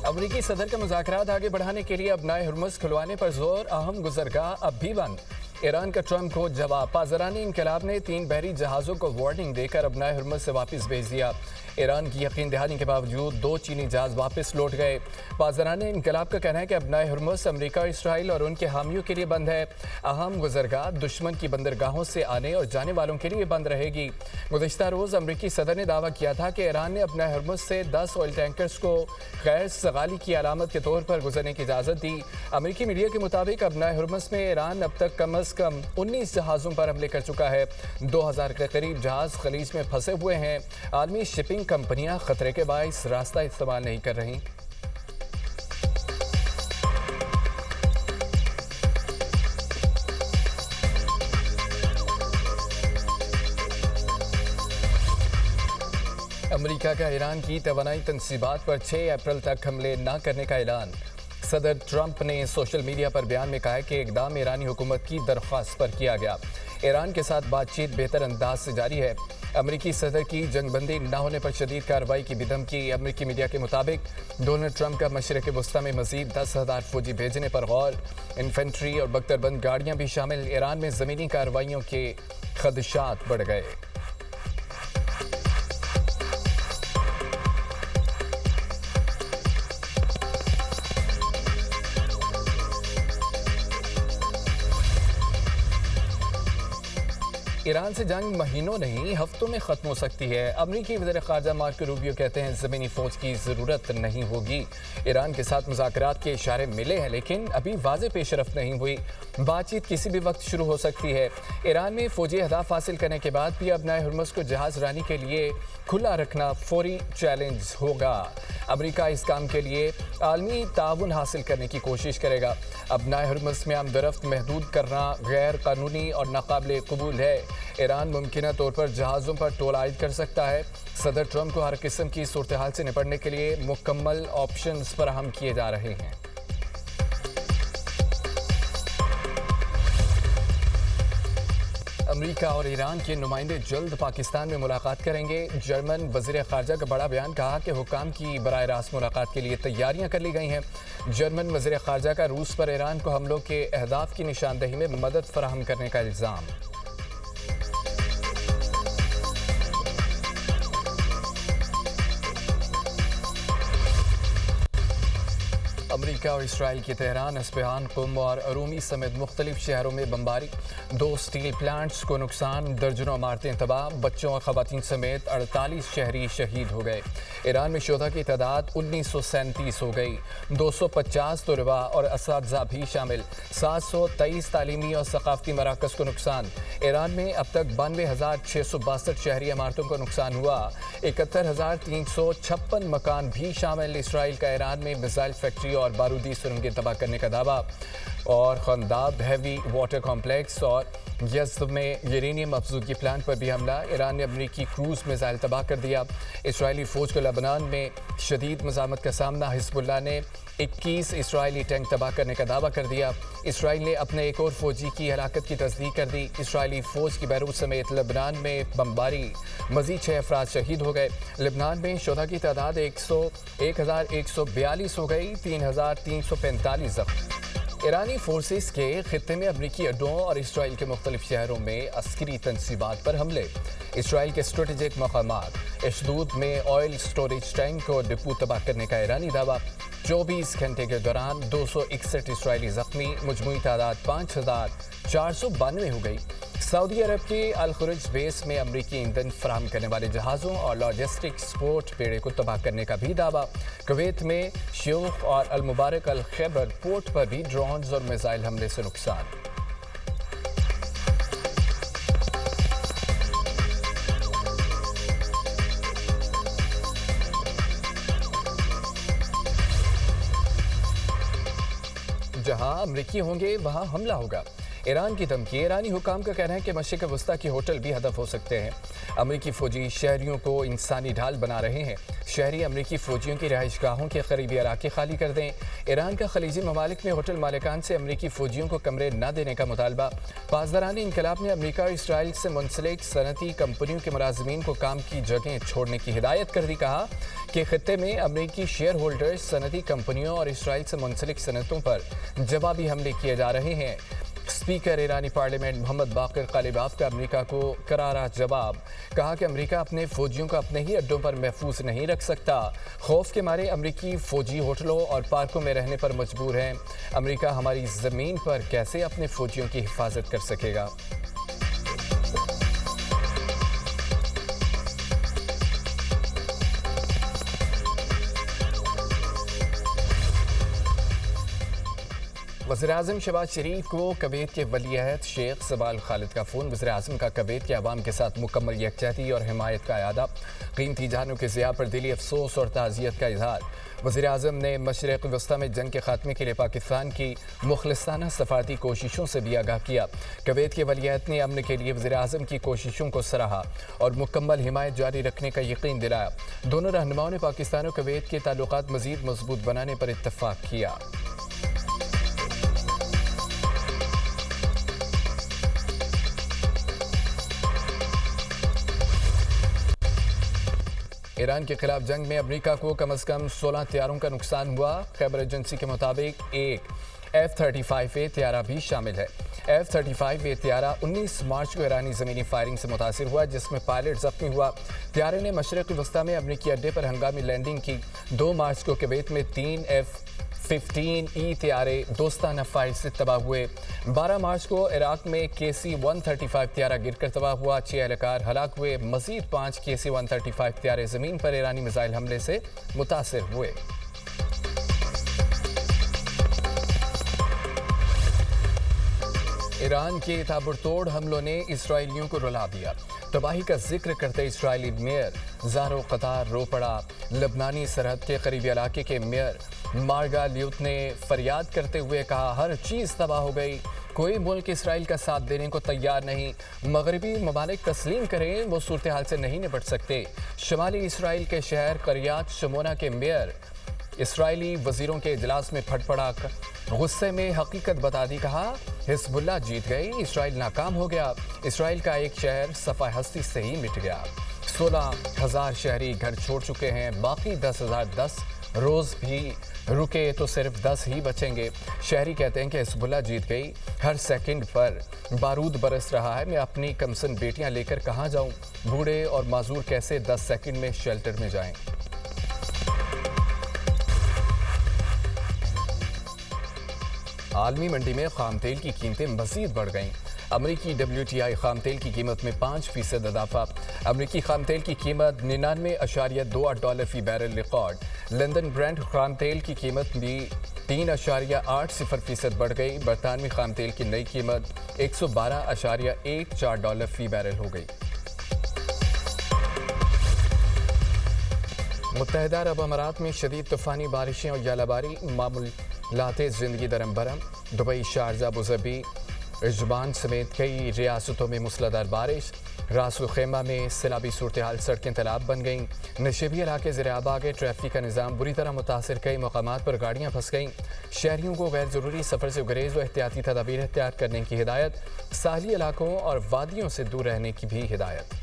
امریکی صدر کا مذاکرات آگے بڑھانے کے لیے ابنائے ہرمز کھلوانے پر زور، اہم گزرگاہ اب بھی بند۔ ایران کا ٹرمپ کو جواب، پاسداران انقلاب نے 3 بحری جہازوں کو وارننگ دے کر ابنائے ہرمز سے واپس بھیج دیا۔ ایران کی یقین دہانی کے باوجود 2 چینی جہاز واپس لوٹ گئے۔ پاسداران انقلاب کا کہنا ہے کہ ابنائے ہرمز امریکہ، اسرائیل اور ان کے حامیوں کے لیے بند ہے۔ اہم گزرگاہ دشمن کی بندرگاہوں سے آنے اور جانے والوں کے لیے بند رہے گی۔ گزشتہ روز امریکی صدر نے دعویٰ کیا تھا کہ ایران نے ابنائے ہرمز سے 10 آئل ٹینکرز کو غیر استغلالی کی علامت کے طور پر گزرنے کی اجازت دی۔ امریکی میڈیا کے مطابق ابنائے ہرمز میں ایران اب تک کم از کم 19 جہازوں پر حملے کر چکا ہے۔ 2000 کے قریب جہاز خلیج میں پھنسے ہوئے ہیں۔ عالمی شپنگ کمپنیاں خطرے کے باعث راستہ استعمال نہیں کر رہیں۔ امریکہ کا ایران کی توانائی تنصیبات پر 6 اپریل تک حملے نہ کرنے کا اعلان۔ صدر ٹرمپ نے سوشل میڈیا پر بیان میں کہا کہ اقدام ایرانی حکومت کی درخواست پر کیا گیا۔ ایران کے ساتھ بات چیت بہتر انداز سے جاری ہے۔ امریکی صدر کی جنگ بندی نہ ہونے پر شدید کارروائی کی بھی دھمکی۔ امریکی میڈیا کے مطابق ڈونلڈ ٹرمپ کا مشرق وسطی میں مزید 10,000 فوجی بھیجنے پر غور۔ انفینٹری اور بختربند گاڑیاں بھی شامل۔ ایران میں زمینی کارروائیوں کے خدشات بڑھ گئے۔ ایران سے جنگ مہینوں نہیں ہفتوں میں ختم ہو سکتی ہے۔ امریکی وزیر خارجہ مارکو روبیو کہتے ہیں زمینی فوج کی ضرورت نہیں ہوگی۔ ایران کے ساتھ مذاکرات کے اشارے ملے ہیں لیکن ابھی واضح پیش رفت نہیں ہوئی۔ بات چیت کسی بھی وقت شروع ہو سکتی ہے۔ ایران میں فوجی اہداف حاصل کرنے کے بعد بھی ابنائے ہرمز کو جہاز رانی کے لیے کھلا رکھنا فوری چیلنج ہوگا۔ امریکہ اس کام کے لیے عالمی تعاون حاصل کرنے کی کوشش کرے گا۔ ابنائے ہرمز میں آمد و رفت محدود کرنا غیر قانونی اور ناقابل قبول ہے۔ ایران ممکنہ طور پر جہازوں پر ٹول عائد کر سکتا ہے۔ صدر ٹرمپ کو ہر قسم کی صورتحال سے نپٹنے کے لیے مکمل آپشنز فراہم کیے جا رہے ہیں۔ امریکہ اور ایران کے نمائندے جلد پاکستان میں ملاقات کریں گے۔ جرمن وزیر خارجہ کا بڑا بیان، کہا کہ حکام کی براہ راست ملاقات کے لیے تیاریاں کر لی گئی ہیں۔ جرمن وزیر خارجہ کا روس پر ایران کو حملوں کے اہداف کی نشاندہی میں مدد فراہم کرنے کا الزام۔ امریکہ اور اسرائیل کی تہران، اصفہان، قم اور ارومی سمیت مختلف شہروں میں بمباری۔ 2 اسٹیل پلانٹس کو نقصان، درجنوں عمارتیں تباہ، بچوں اور خواتین سمیت 48 شہری شہید ہو گئے۔ ایران میں شہدا کی تعداد 1937 ہو گئی۔ 250 طلباء اور اساتذہ بھی شامل۔ 723 تعلیمی اور ثقافتی مراکز کو نقصان۔ ایران میں اب تک 92,662 شہری عمارتوں کو نقصان ہوا۔ 71,356 مکان بھی شامل۔ اسرائیل کا ایران میں میزائل فیکٹری اور بارودی سرنگیں تباہ کرنے کا دعویٰ۔ اور خنداب ہیوی واٹر کمپلیکس اور یزد میں یورینیم افزودگی پلانٹ پر بھی حملہ۔ ایران نے امریکی کروز میزائل تباہ کر دیا۔ اسرائیلی فوج کو لبنان میں شدید مزاحمت کا سامنا۔ حزب اللہ نے 21 اسرائیلی ٹینک تباہ کرنے کا دعویٰ کر دیا۔ اسرائیل نے اپنے ایک اور فوجی کی ہلاکت کی تصدیق کر دی۔ اسرائیلی فوج کی بیروت سمیت لبنان میں بمباری، مزید 6 افراد شہید ہو گئے۔ لبنان میں شہدا کی تعداد 1,142 ہو گئی، 3,345 زخمی۔ ایرانی فورسز کے خطے میں امریکی اڈوں اور اسرائیل کے مختلف شہروں میں عسکری تنصیبات پر حملے۔ اسرائیل کے اسٹریٹجک مقامات، اشدود میں آئل سٹوریج ٹینک اور ڈپو تباہ کرنے کا ایرانی دعویٰ۔ 24 گھنٹے کے دوران 261 اسرائیلی زخمی، مجموعی تعداد 5,492 ہو گئی۔ سعودی عرب کے الخرج بیس میں امریکی ایندھن فراہم کرنے والے جہازوں اور لاجسٹک سپورٹ بیڑے کو تباہ کرنے کا بھی دعویٰ۔ کویت میں شیوخ اور المبارک الخیبر پورٹ پر بھی ڈرونز اور میزائل حملے سے نقصان۔ جہاں امریکی ہوں گے وہاں حملہ ہوگا۔ ایران کی دھمکی۔ ایرانی حکام کا کہنا ہے کہ مشرق وسطی کے ہوٹل بھی ہدف ہو سکتے ہیں۔ امریکی فوجی شہریوں کو انسانی ڈھال بنا رہے ہیں، شہری امریکی فوجیوں کی رہائش گاہوں کے قریبی علاقے خالی کر دیں۔ ایران کا خلیجی ممالک میں ہوٹل مالکان سے امریکی فوجیوں کو کمرے نہ دینے کا مطالبہ۔ پاسداران انقلاب نے امریکہ اور اسرائیل سے منسلک صنعتی کمپنیوں کے ملازمین کو کام کی جگہیں چھوڑنے کی ہدایت کر دی۔ کہا کہ خطے میں امریکی شیئر ہولڈرز صنعتی کمپنیوں اور اسرائیل سے منسلک صنعتوں پر جوابی حملے کیے جا رہے ہیں۔ اسپیکر ایرانی پارلیمنٹ محمد باقر قالیباف کا امریکہ کو کرارا جواب۔ کہا کہ امریکہ اپنے فوجیوں کو اپنے ہی اڈوں پر محفوظ نہیں رکھ سکتا۔ خوف کے مارے امریکی فوجی ہوٹلوں اور پارکوں میں رہنے پر مجبور ہیں۔ امریکہ ہماری زمین پر کیسے اپنے فوجیوں کی حفاظت کر سکے گا؟ وزیراعظم شہباز شریف کو کویت کے ولی عہد شیخ سبال خالد کا فون۔ وزیراعظم کا کویت کے عوام کے ساتھ مکمل یکجہتی اور حمایت کا اعادہ، قیمتی جانوں کے ضیاع پر دلی افسوس اور تعزیت کا اظہار۔ وزیراعظم نے مشرق وسطی میں جنگ کے خاتمے کے لیے پاکستان کی مخلصانہ سفارتی کوششوں سے بھی آگاہ کیا۔ کویت کے ولی عہد نے امن کے لیے وزیراعظم کی کوششوں کو سراہا اور مکمل حمایت جاری رکھنے کا یقین دلایا۔ دونوں رہنماؤں نے پاکستان اور کویت کے تعلقات مزید مضبوط بنانے پر اتفاق کیا۔ ایران کے خلاف جنگ میں امریکہ کو کم از کم 16 طیاروں کا نقصان ہوا۔ خیبر ایجنسی کے مطابق ایک F-35A طیارہ بھی شامل ہے۔ F-35A طیارہ 19 مارچ کو ایرانی زمینی فائرنگ سے متاثر ہوا، جس میں پائلٹ زخمی ہوا۔ طیارے نے مشرق وسطی میں امریکی اڈے پر ہنگامی لینڈنگ کی۔ 2 مارچ کو کویت میں 3 F-15E طیارے دوستانہ فائر سے تباہ ہوئے۔ 12 مارچ کو عراق میں KC-135 طیارہ گر کر تباہ ہوا، 6 اہلکار ہلاک ہوئے۔ مزید 5 KC-135 طیارے زمین پر ایرانی میزائل حملے سے متاثر ہوئے۔ ایران کے تابڑتوڑ حملوں نے اسرائیلیوں کو رلا دیا۔ تباہی کا ذکر کرتے اسرائیلی میئر زارو قطار رو پڑا۔ لبنانی سرحد کے قریبی علاقے کے میئر مارگا لیوت نے فریاد کرتے ہوئے کہا، ہر چیز تباہ ہو گئی، کوئی ملک اسرائیل کا ساتھ دینے کو تیار نہیں۔ مغربی ممالک تسلیم کریں، وہ صورتحال سے نہیں نپٹ سکتے۔ شمالی اسرائیل کے شہر قریات شمونا کے میئر اسرائیلی وزیروں کے اجلاس میں پھٹ پڑا، غصے میں حقیقت بتا دی۔ کہا حزب اللہ جیت گئی، اسرائیل ناکام ہو گیا، اسرائیل کا ایک شہر صفحہ ہستی سے ہی مٹ گیا۔ 16,000 شہری گھر چھوڑ چکے ہیں، باقی 10,000 10 روز بھی رکے تو صرف 10 ہی بچیں گے۔ شہری کہتے ہیں کہ حزب اللہ جیت گئی، ہر سیکنڈ پر بارود برس رہا ہے، میں اپنی کمسن بیٹیاں لے کر کہاں جاؤں؟ بوڑھے اور معذور کیسے 10 سیکنڈ میں شیلٹر میں جائیں؟ عالمی منڈی میں خام تیل کی قیمتیں مزید بڑھ گئیں۔ امریکی WTI خام تیل کی قیمت میں 5% اضافہ۔ امریکی خام تیل کی قیمت $99.28 فی بیرل ریکارڈ۔ لندن برینٹ خام تیل کی قیمت بھی 3.80% بڑھ گئی۔ برطانوی خام تیل کی نئی قیمت $112.14 فی بیرل ہو گئی۔ متحدہ عرب امارات میں شدید طوفانی بارشیں اور ژالہ باری، معمولات زندگی درم برم۔ دبئی، شارجہ، ابوظہبی، عجمان سمیت کئی ریاستوں میں موسلادھار بارش۔ راس الخیمہ میں سیلابی صورتحال، سڑکیں تالاب بن گئیں۔ نشیبی علاقے زیر آب آ گئے، ٹریفک کا نظام بری طرح متاثر، کئی مقامات پر گاڑیاں پھنس گئیں۔ شہریوں کو غیر ضروری سفر سے گریز و احتیاطی تدابیر اختیار کرنے کی ہدایت۔ ساحلی علاقوں اور وادیوں سے دور رہنے کی بھی ہدایت۔